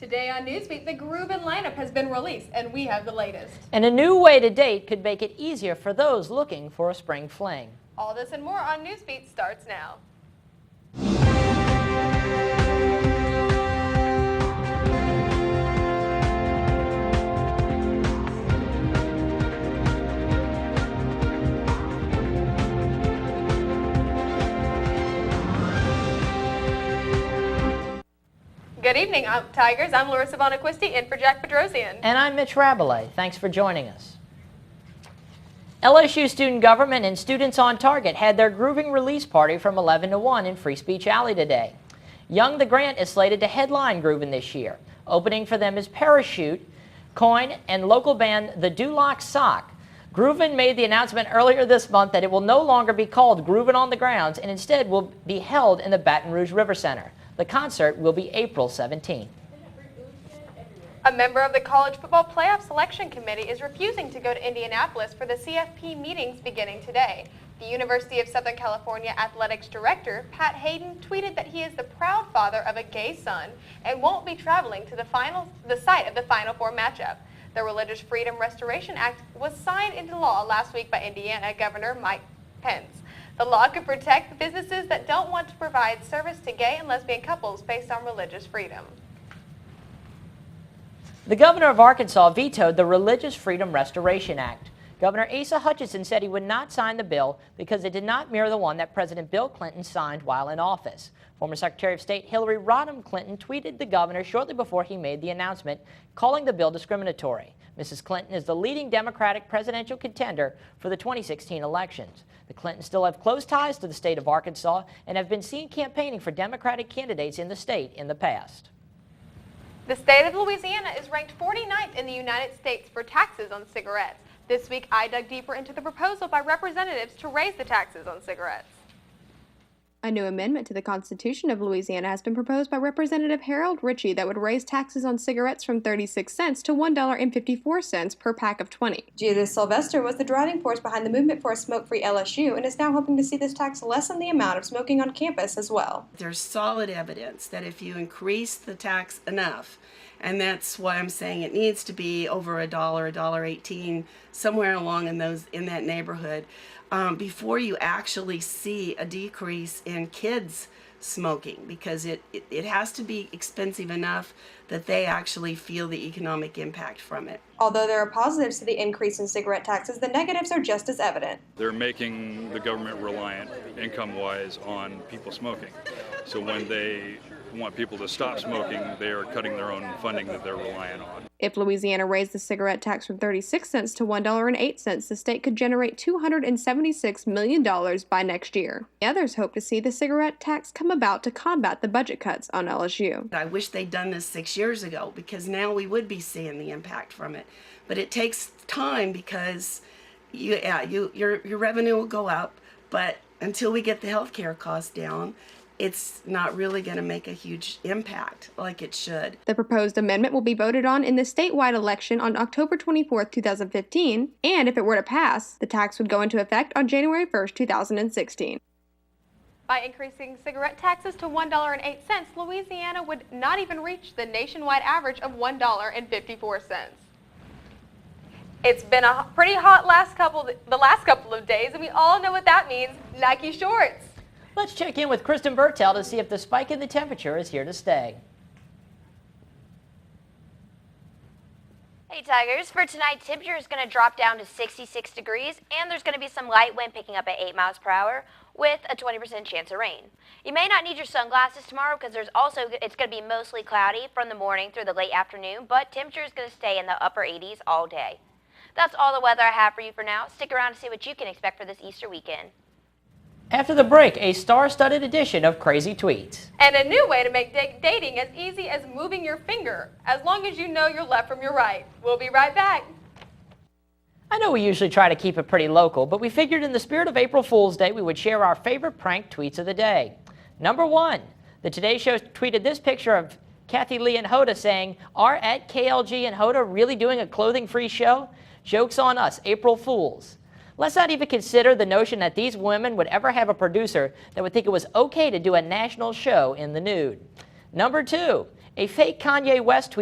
Today on Newsbeat, the Groovin' lineup has been released, and we have the latest. And a new way to date could make it easier for those looking for a spring fling. All this and more on Newsbeat starts now. Good evening, Tigers. I'm Larissa Bonaquisti in for Jack Bedrosian. And I'm Mitch Rabelais. Thanks for joining us. LSU student government and Students on Target had their grooving release party from 11 to 1 in Free Speech Alley today. Young the Grant is slated to headline grooving this year. Opening for them is Parachute, Coin, and local band The Duloc Sock. Groovin' made the announcement earlier this month that it will no longer be called Groovin' on the Grounds and instead will be held in the Baton Rouge River Center. The concert will be April 17th. A member of the College Football Playoff Selection Committee is refusing to go to Indianapolis for the CFP meetings beginning today. The University of Southern California Athletics Director, Pat Hayden, tweeted that he is the proud father of a gay son and won't be traveling to the site of the Final Four matchup. The Religious Freedom Restoration Act was signed into law last week by Indiana Governor Mike Pence. The law could protect businesses that don't want to provide service to gay and lesbian couples based on religious freedom. The governor of Arkansas vetoed the Religious Freedom Restoration Act. Governor Asa Hutchinson said he would not sign the bill because it did not mirror the one that President Bill Clinton signed while in office. Former Secretary of State Hillary Rodham Clinton tweeted the governor shortly before he made the announcement, calling the bill discriminatory. Mrs. Clinton is the leading Democratic presidential contender for the 2016 elections. The Clintons still have close ties to the state of Arkansas and have been seen campaigning for Democratic candidates in the state in the past. The state of Louisiana is ranked 49th in the United States for taxes on cigarettes. This week, I dug deeper into the proposal by representatives to raise the taxes on cigarettes. A new amendment to the Constitution of Louisiana has been proposed by Representative Harold Ritchie that would raise taxes on cigarettes from 36 cents to $1.54 per pack of 20. Judith Sylvester was the driving force behind the movement for a smoke-free LSU and is now hoping to see this tax lessen the amount of smoking on campus as well. There's solid evidence that if you increase the tax enough, and that's why I'm saying it needs to be over $1, $1.18, somewhere along in that neighborhood, before you actually see a decrease in kids smoking, because it has to be expensive enough that they actually feel the economic impact from it. Although there are positives to the increase in cigarette taxes, the negatives are just as evident. They're making the government reliant, income-wise, on people smoking. So when they want people to stop smoking, they are cutting their own funding that they're relying on. If Louisiana raised the cigarette tax from 36 cents to $1.08, the state could generate $276 million by next year. The others hope to see the cigarette tax come about to combat the budget cuts on LSU. I wish they'd done this 6 years ago, because now we would be seeing the impact from it. But it takes time, because your revenue will go up, but until we get the healthcare costs down, it's not really going to make a huge impact like it should. The proposed amendment will be voted on in the statewide election on October 24, 2015, and if it were to pass, the tax would go into effect on January 1, 2016. By increasing cigarette taxes to $1.08, Louisiana would not even reach the nationwide average of $1.54. It's been a pretty hot the last couple of days, and we all know what that means: Nike shorts. Let's check in with Kristen Bertel to see if the spike in the temperature is here to stay. Hey Tigers, for tonight, temperature is going to drop down to 66 degrees, and there's going to be some light wind picking up at 8 miles per hour with a 20% chance of rain. You may not need your sunglasses tomorrow because it's going to be mostly cloudy from the morning through the late afternoon, but temperature is going to stay in the upper 80s all day. That's all the weather I have for you for now. Stick around to see what you can expect for this Easter weekend. After the break, a star-studded edition of Crazy Tweets. And a new way to make dating as easy as moving your finger, as long as you know your left from your right. We'll be right back. I know we usually try to keep it pretty local, but we figured in the spirit of April Fool's Day, we would share our favorite prank tweets of the day. Number 1, the Today Show tweeted this picture of Kathy Lee and Hoda saying, "Are at KLG and Hoda really doing a clothing-free show? Joke's on us, April Fools." Let's not even consider the notion that these women would ever have a producer that would think it was okay to do a national show in the nude. Number 2, A fake Kanye West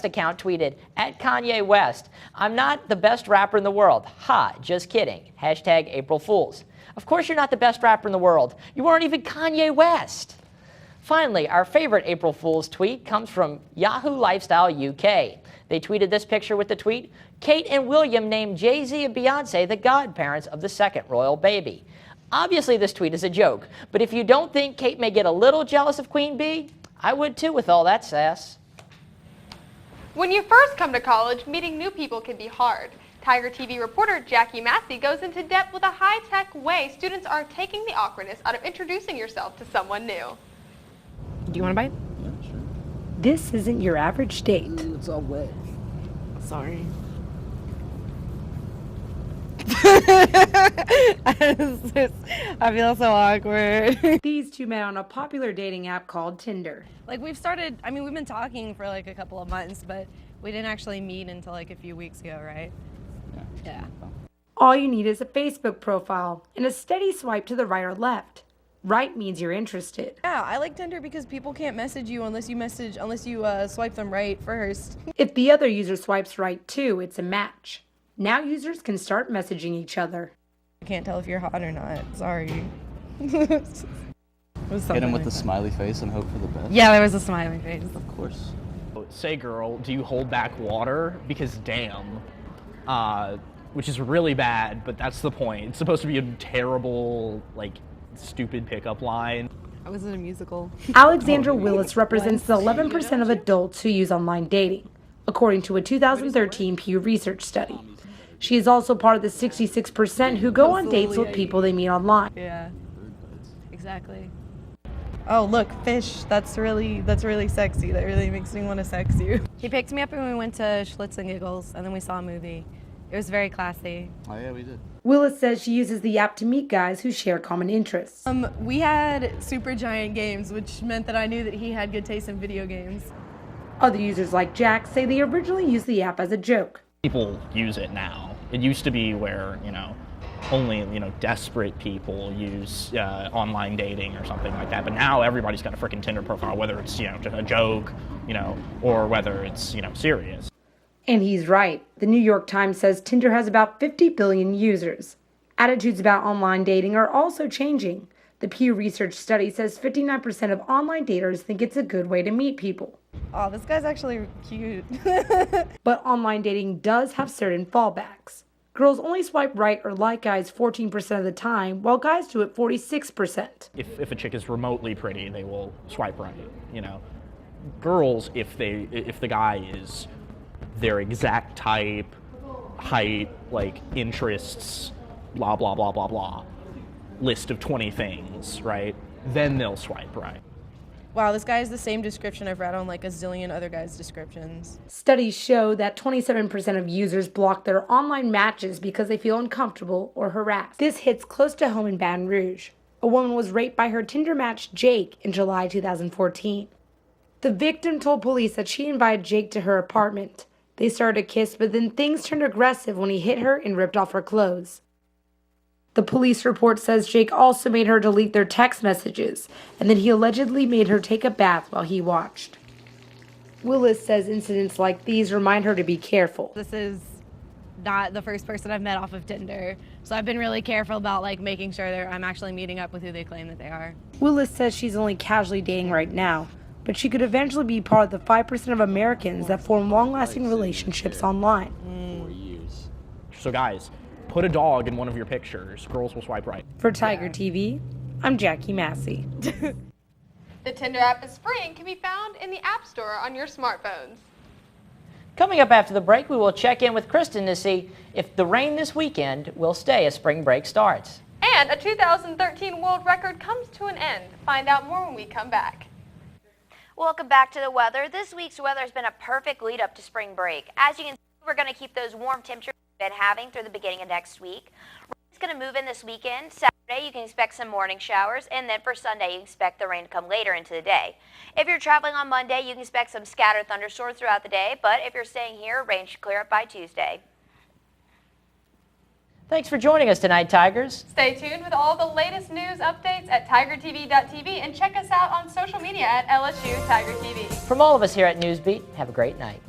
account tweeted, at Kanye West, I'm not the best rapper in the world. Ha, just kidding. Hashtag April Fools. Of course you're not the best rapper in the world. You aren't even Kanye West. Finally, our favorite April Fool's tweet comes from Yahoo Lifestyle UK. They tweeted this picture with the tweet, Kate and William named Jay-Z and Beyonce the godparents of the second royal baby. Obviously this tweet is a joke, but if you don't think Kate may get a little jealous of Queen Bee, I would too with all that sass. When you first come to college, meeting new people can be hard. Tiger TV reporter Jackie Massey goes into depth with a high-tech way students are taking the awkwardness out of introducing yourself to someone new. Do you want a bite? Yeah, sure. This isn't your average date. It's all wet. Sorry. I feel so awkward. These two met on a popular dating app called Tinder. Like we've been talking for like a couple of months, but we didn't actually meet until like a few weeks ago, right? Yeah. All you need is a Facebook profile and a steady swipe to the right or left. Right means you're interested. Yeah, I like Tinder because people can't message you unless you swipe them right first. If the other user swipes right too, it's a match. Now users can start messaging each other. I can't tell if you're hot or not. Sorry. Hit him with the smiley face and hope for the best. Yeah, there was a smiley face. Of course. Say, girl, do you hold back water? Because damn. Which is really bad, but that's the point. It's supposed to be a terrible, stupid pickup line. I was in a musical. Alexandra Willis represents the 11% of adults who use online dating, according to a 2013 Pew Research study. She is also part of the 66% who go on dates with people they meet online. Yeah, exactly. Oh, look, fish. That's really sexy. That really makes me want to sex you. He picked me up and we went to Schlitz and Giggles, and then we saw a movie. It was very classy. Oh yeah, we did. Willis says she uses the app to meet guys who share common interests. We had super giant games, which meant that I knew that he had good taste in video games. Other users like Jack say they originally used the app as a joke. People use it now. It used to be where, only, desperate people use online dating or something like that. But now everybody's got a freaking Tinder profile, whether it's, just a joke, or whether it's, serious. And he's right. The New York Times says Tinder has about 50 billion users. Attitudes about online dating are also changing. The Pew Research study says 59% of online daters think it's a good way to meet people. Oh, this guy's actually cute. But online dating does have certain fallbacks. Girls only swipe right or like guys 14% of the time, while guys do it 46%. If a chick is remotely pretty, they will swipe right, Girls, if the guy is their exact type, height, interests, blah, blah, blah, blah, blah, list of 20 things, right? Then they'll swipe right. Wow, this guy has the same description I've read on a zillion other guys' descriptions. Studies show that 27% of users block their online matches because they feel uncomfortable or harassed. This hits close to home in Baton Rouge. A woman was raped by her Tinder match Jake in July 2014. The victim told police that she invited Jake to her apartment. They started to kiss, but then things turned aggressive when he hit her and ripped off her clothes. The police report says Jake also made her delete their text messages, and that he allegedly made her take a bath while he watched. Willis says incidents like these remind her to be careful. This is not the first person I've met off of Tinder, so I've been really careful about making sure that I'm actually meeting up with who they claim that they are. Willis says she's only casually dating right now, but she could eventually be part of the 5% of Americans that form long-lasting relationships online. So guys, put a dog in one of your pictures. Girls will swipe right. For Tiger TV, I'm Jackie Massey. The Tinder app is free and can be found in the App Store on your smartphones. Coming up after the break, we will check in with Kristen to see if the rain this weekend will stay as spring break starts. And a 2013 world record comes to an end. Find out more when we come back. Welcome back to the weather. This week's weather has been a perfect lead up to spring break. As you can see, we're going to keep those warm temperatures we've been having through the beginning of next week. It's going to move in this weekend. Saturday, you can expect some morning showers, and then for Sunday, you can expect the rain to come later into the day. If you're traveling on Monday, you can expect some scattered thunderstorms throughout the day, but if you're staying here, rain should clear up by Tuesday. Thanks for joining us tonight, Tigers. Stay tuned with all the latest news updates at tigertv.tv and check us out on social media at LSU Tiger TV. From all of us here at Newsbeat, have a great night.